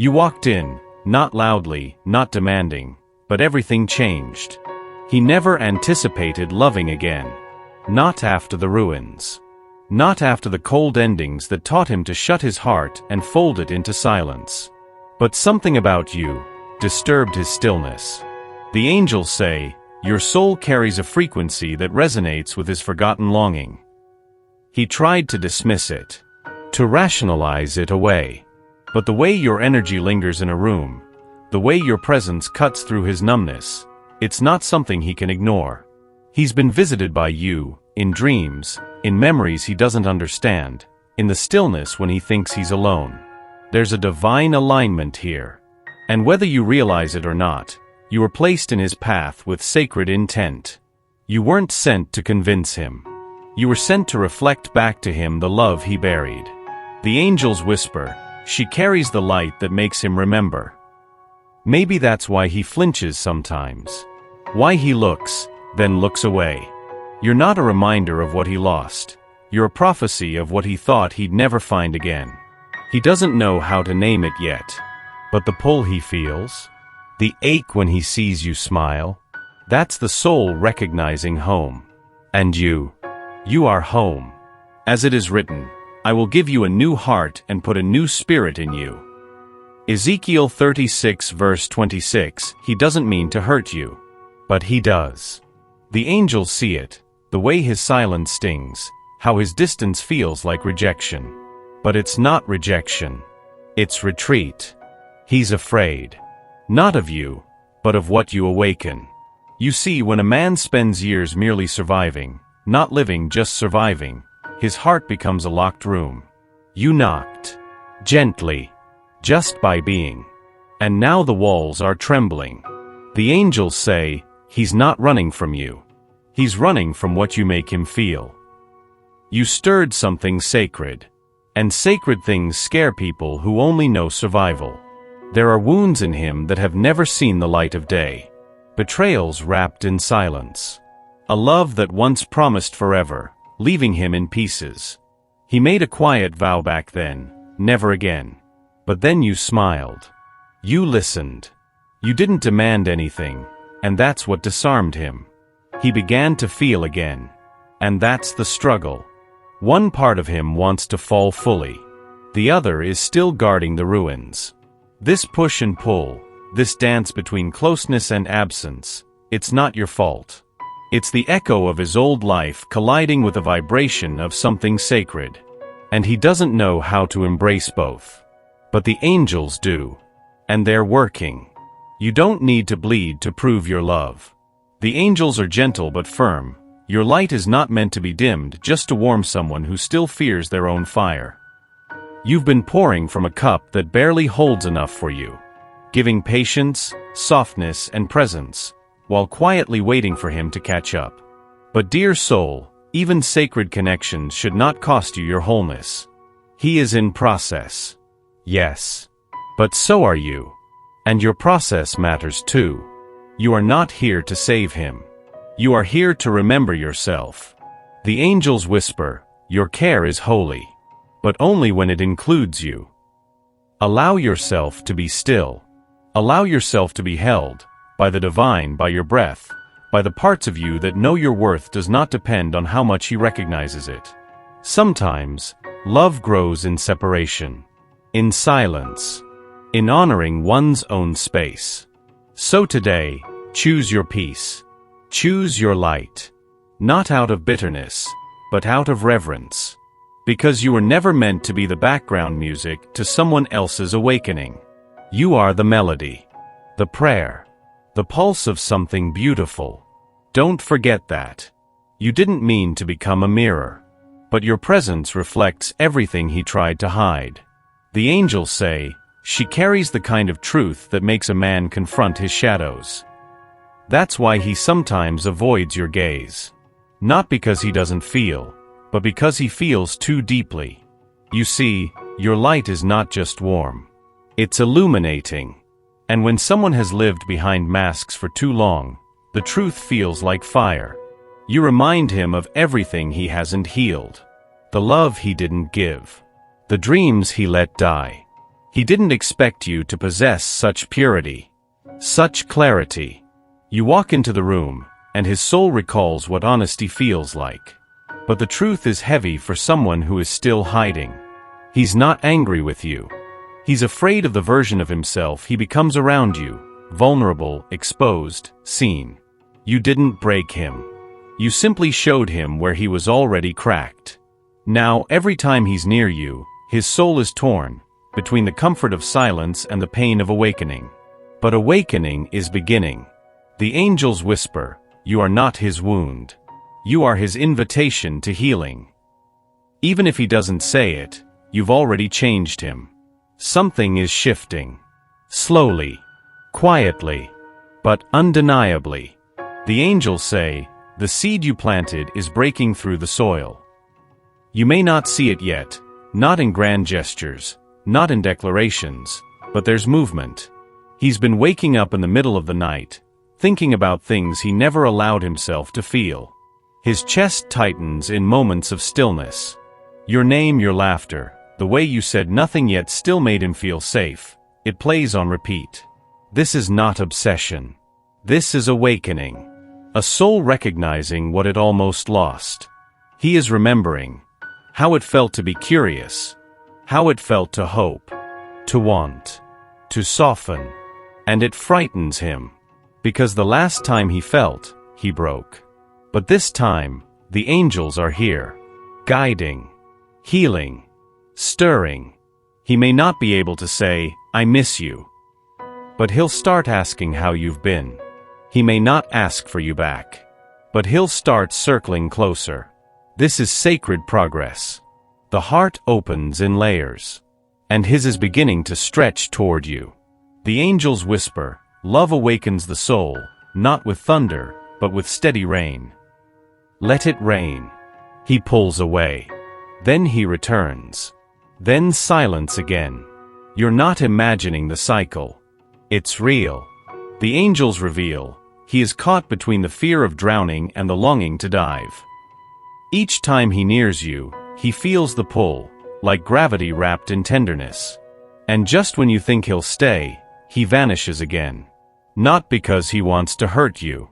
You walked in, not loudly, not demanding, but everything changed. He never anticipated loving again. Not after the ruins. Not after the cold endings that taught him to shut his heart and fold it into silence. But something about you disturbed his stillness. The angels say, your soul carries a frequency that resonates with his forgotten longing. He tried to dismiss it, to rationalize it away. But the way your energy lingers in a room, the way your presence cuts through his numbness, it's not something he can ignore. He's been visited by you, in dreams, in memories he doesn't understand, in the stillness when he thinks he's alone. There's a divine alignment here. And whether you realize it or not, you were placed in his path with sacred intent. You weren't sent to convince him. You were sent to reflect back to him the love he buried. The angels whisper, she carries the light that makes him remember. Maybe that's why he flinches sometimes. Why he looks, then looks away. You're not a reminder of what he lost. You're a prophecy of what he thought he'd never find again. He doesn't know how to name it yet. But the pull he feels, the ache when he sees you smile, that's the soul recognizing home. And you are home. As it is written, I will give you a new heart and put a new spirit in you. Ezekiel 36 verse 26, he doesn't mean to hurt you. But he does. The angels see it, the way his silence stings, how his distance feels like rejection. But it's not rejection. It's retreat. He's afraid. Not of you, but of what you awaken. You see, when a man spends years merely surviving, not living, just surviving, his heart becomes a locked room. You knocked. Gently. Just by being. And now the walls are trembling. The angels say, he's not running from you. He's running from what you make him feel. You stirred something sacred. And sacred things scare people who only know survival. There are wounds in him that have never seen the light of day. Betrayals wrapped in silence. A love that once promised forever, leaving him in pieces. He made a quiet vow back then, never again. But then you smiled. You listened. You didn't demand anything, and that's what disarmed him. He began to feel again. And that's the struggle. One part of him wants to fall fully. The other is still guarding the ruins. This push and pull, this dance between closeness and absence, it's not your fault. It's the echo of his old life colliding with a vibration of something sacred. And he doesn't know how to embrace both. But the angels do. And they're working. You don't need to bleed to prove your love. The angels are gentle but firm. Your light is not meant to be dimmed just to warm someone who still fears their own fire. You've been pouring from a cup that barely holds enough for you, giving patience, softness, and presence, while quietly waiting for him to catch up. But dear soul, even sacred connections should not cost you your wholeness. He is in process. Yes. But so are you. And your process matters too. You are not here to save him. You are here to remember yourself. The angels whisper, your care is holy. But only when it includes you. Allow yourself to be still. Allow yourself to be held, by the divine, by your breath, by the parts of you that know your worth does not depend on how much he recognizes it. Sometimes, love grows in separation, in silence, in honoring one's own space. So today, choose your peace. Choose your light. Not out of bitterness, but out of reverence. Because you were never meant to be the background music to someone else's awakening. You are the melody, the prayer, the pulse of something beautiful. Don't forget that. You didn't mean to become a mirror. But your presence reflects everything he tried to hide. The angels say, she carries the kind of truth that makes a man confront his shadows. That's why he sometimes avoids your gaze. Not because he doesn't feel, but because he feels too deeply. You see, your light is not just warm. It's illuminating. And when someone has lived behind masks for too long, the truth feels like fire. You remind him of everything he hasn't healed. The love he didn't give. The dreams he let die. He didn't expect you to possess such purity, such clarity. You walk into the room, and his soul recalls what honesty feels like. But the truth is heavy for someone who is still hiding. He's not angry with you. He's afraid of the version of himself he becomes around you, vulnerable, exposed, seen. You didn't break him. You simply showed him where he was already cracked. Now, every time he's near you, his soul is torn, between the comfort of silence and the pain of awakening. But awakening is beginning. The angels whisper, you are not his wound. You are his invitation to healing. Even if he doesn't say it, you've already changed him. Something is shifting. Slowly, quietly, but undeniably. The angels say, the seed you planted is breaking through the soil. You may not see it yet, not in grand gestures, not in declarations, but there's movement. He's been waking up in the middle of the night, thinking about things he never allowed himself to feel. His chest tightens in moments of stillness. Your name, your laughter, the way you said nothing yet still made him feel safe. It plays on repeat. This is not obsession. This is awakening. A soul recognizing what it almost lost. He is remembering how it felt to be curious, how it felt to hope, to want, to soften. And it frightens him, because the last time he felt, he broke. But this time, the angels are here, guiding, healing, stirring. He may not be able to say, I miss you. But he'll start asking how you've been. He may not ask for you back. But he'll start circling closer. This is sacred progress. The heart opens in layers. And his is beginning to stretch toward you. The angels whisper, love awakens the soul, not with thunder, but with steady rain. Let it rain. He pulls away. Then he returns. Then silence again. You're not imagining the cycle. It's real. The angels reveal, he is caught between the fear of drowning and the longing to dive. Each time he nears you, he feels the pull, like gravity wrapped in tenderness. And just when you think he'll stay, he vanishes again. Not because he wants to hurt you,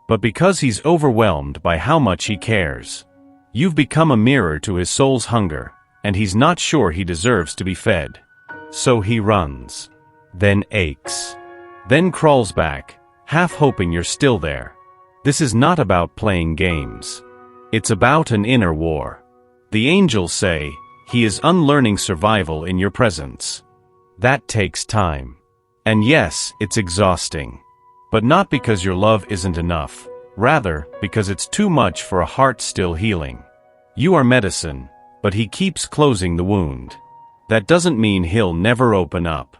but because he's overwhelmed by how much he cares. You've become a mirror to his soul's hunger, and he's not sure he deserves to be fed. So he runs, then aches, then crawls back, half hoping you're still there. This is not about playing games. It's about an inner war. The angels say, he is unlearning survival in your presence. That takes time. And yes, it's exhausting. But not because your love isn't enough, rather, because it's too much for a heart still healing. You are medicine, but he keeps closing the wound. That doesn't mean he'll never open up.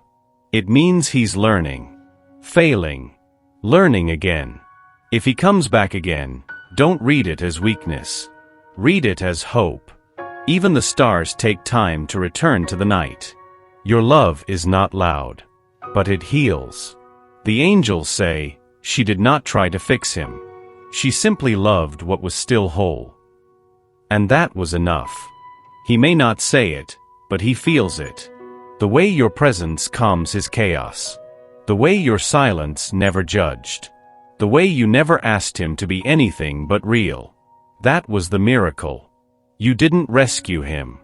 It means he's learning, failing, learning again. If he comes back again, don't read it as weakness. Read it as hope. Even the stars take time to return to the night. Your love is not loud, but it heals. The angels say, she did not try to fix him. She simply loved what was still whole. And that was enough. He may not say it, but he feels it. The way your presence calms his chaos. The way your silence never judged. The way you never asked him to be anything but real. That was the miracle. You didn't rescue him.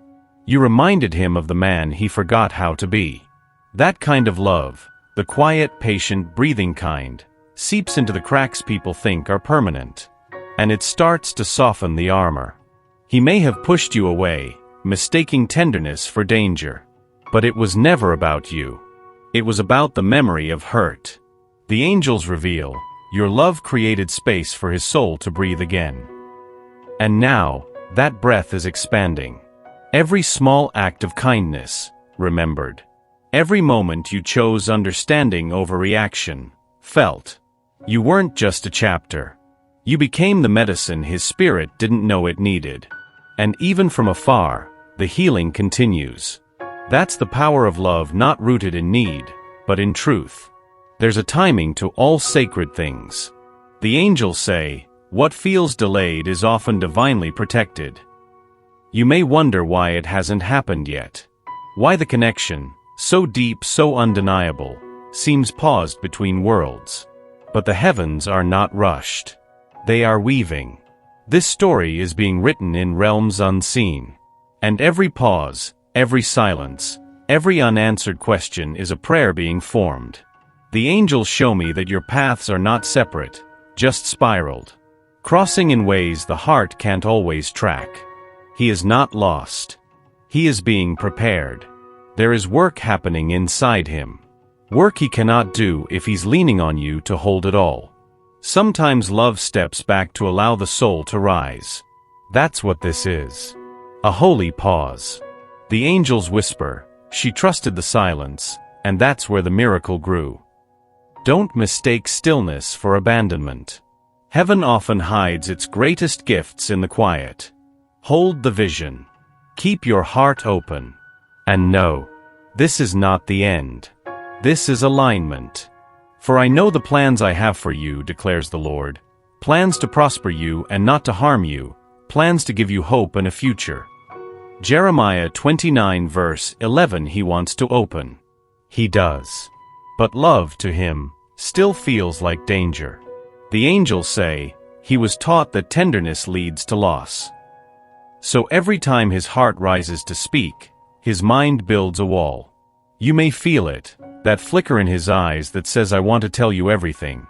You reminded him of the man he forgot how to be. That kind of love, the quiet, patient, breathing kind, seeps into the cracks people think are permanent. And it starts to soften the armor. He may have pushed you away, mistaking tenderness for danger. But it was never about you. It was about the memory of hurt. The angels reveal, your love created space for his soul to breathe again. And now, that breath is expanding. Every small act of kindness, remembered. Every moment you chose understanding over reaction, felt. You weren't just a chapter. You became the medicine his spirit didn't know it needed. And even from afar, the healing continues. That's the power of love, not rooted in need, but in truth. There's a timing to all sacred things. The angels say, what feels delayed is often divinely protected. You may wonder why it hasn't happened yet. Why the connection, so deep, so undeniable, seems paused between worlds. But the heavens are not rushed. They are weaving. This story is being written in realms unseen. And every pause, every silence, every unanswered question is a prayer being formed. The angels show me that your paths are not separate, just spiraled, crossing in ways the heart can't always track. He is not lost. He is being prepared. There is work happening inside him. Work he cannot do if he's leaning on you to hold it all. Sometimes love steps back to allow the soul to rise. That's what this is. A holy pause. The angels whisper, she trusted the silence, and that's where the miracle grew. Don't mistake stillness for abandonment. Heaven often hides its greatest gifts in the quiet. Hold the vision. Keep your heart open. And know, this is not the end. This is alignment. For I know the plans I have for you, declares the Lord. Plans to prosper you and not to harm you. Plans to give you hope and a future. Jeremiah 29 verse 11. He wants to open. He does. But love to him still feels like danger. The angels say, he was taught that tenderness leads to loss. So every time his heart rises to speak, his mind builds a wall. You may feel it, that flicker in his eyes that says I want to tell you everything.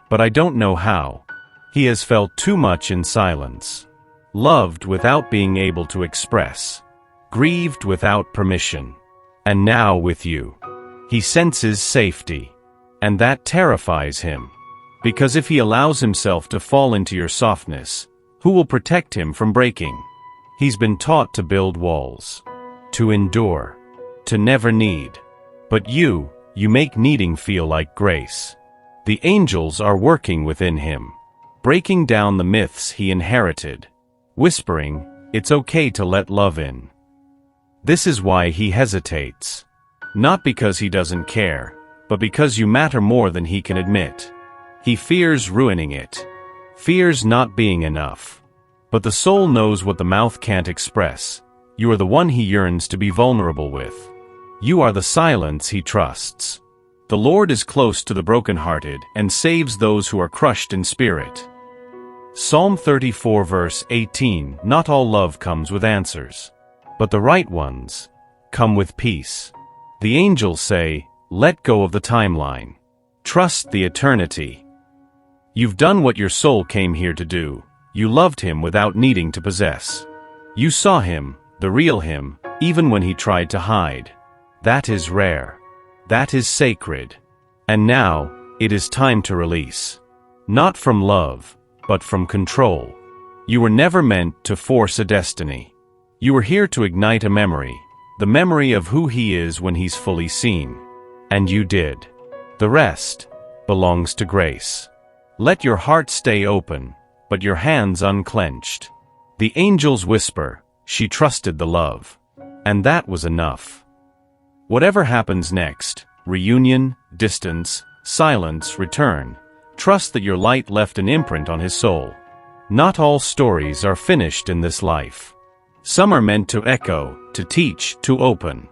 But I don't know how. He has felt too much in silence. Loved without being able to express. Grieved without permission. And now with you. He senses safety. And that terrifies him. Because if he allows himself to fall into your softness, who will protect him from breaking? He's been taught to build walls. To endure. To never need. But you make needing feel like grace. The angels are working within him. Breaking down the myths he inherited. Whispering, it's okay to let love in. This is why he hesitates. Not because he doesn't care, but because you matter more than he can admit. He fears ruining it. Fears not being enough. But the soul knows what the mouth can't express. You are the one he yearns to be vulnerable with. You are the silence he trusts. The Lord is close to the brokenhearted and saves those who are crushed in spirit. Psalm 34 verse 18. Not all love comes with answers. But the right ones come with peace. The angels say, let go of the timeline. Trust the eternity. You've done what your soul came here to do. You loved him without needing to possess. You saw him, the real him, even when he tried to hide. That is rare. That is sacred. And now, it is time to release. Not from love, but from control. You were never meant to force a destiny. You were here to ignite a memory, the memory of who he is when he's fully seen. And you did. The rest belongs to grace. Let your heart stay open, but your hands unclenched. The angels whisper, she trusted the love. And that was enough. Whatever happens next, reunion, distance, silence, return, trust that your light left an imprint on his soul. Not all stories are finished in this life. Some are meant to echo, to teach, to open.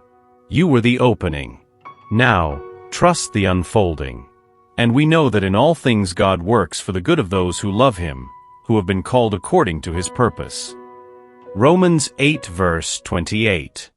You were the opening. Now, trust the unfolding. And we know that in all things God works for the good of those who love him, who have been called according to his purpose. Romans 8 verse 28.